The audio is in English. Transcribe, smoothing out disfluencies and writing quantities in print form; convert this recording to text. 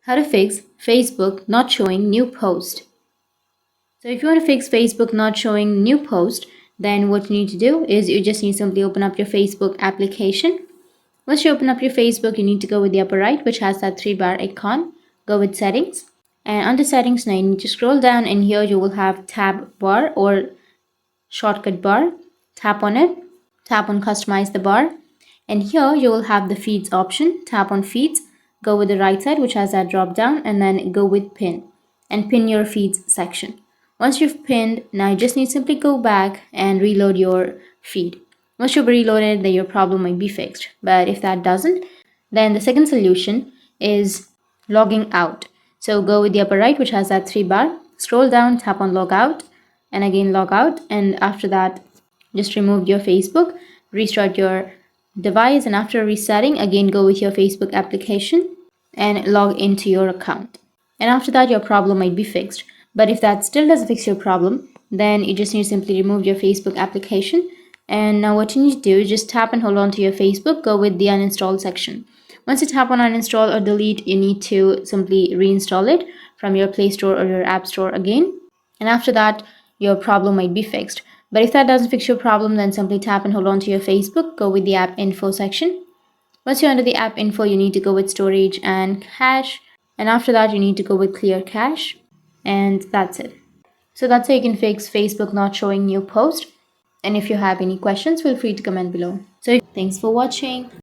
How to fix Facebook not showing new post. So if you want to fix Facebook not showing new post, then what you need to do is you just need to simply open up your Facebook application. Once you open up your Facebook, you need to go with the upper right, which has that 3-bar icon. Go with settings, and under settings now you need to scroll down, and here you will have tab bar or shortcut bar. Tap on it, tap on customize the bar, and here you will have the feeds option. Tap on feeds, go with the right side which has that drop down, and then go with pin and pin your feeds section. Once you've pinned, now you just need to simply go back and reload your feed. Once you've reloaded, then your problem might be fixed. But if that doesn't, then the second solution is logging out. So go with the upper right which has that 3-bar, scroll down, tap on log out, and again log out, and after that just remove your Facebook, restart your device, and after resetting, again go with your Facebook application and log into your account. And after that your problem might be fixed. But if that still doesn't fix your problem, then you just need to simply remove your Facebook application. And now what you need to do is just tap and hold on to your Facebook, go with the uninstall section. Once you tap on uninstall or delete, you need to simply reinstall it from your Play Store or your App Store again. And after that, your problem might be fixed. But if that doesn't fix your problem, then simply tap and hold on to your Facebook, go with the app info section. Once you're under the app info, you need to go with storage and cache. And after that, you need to go with clear cache. And that's it. So that's how you can fix Facebook not showing new post. And if you have any questions, feel free to comment below. So thanks for watching.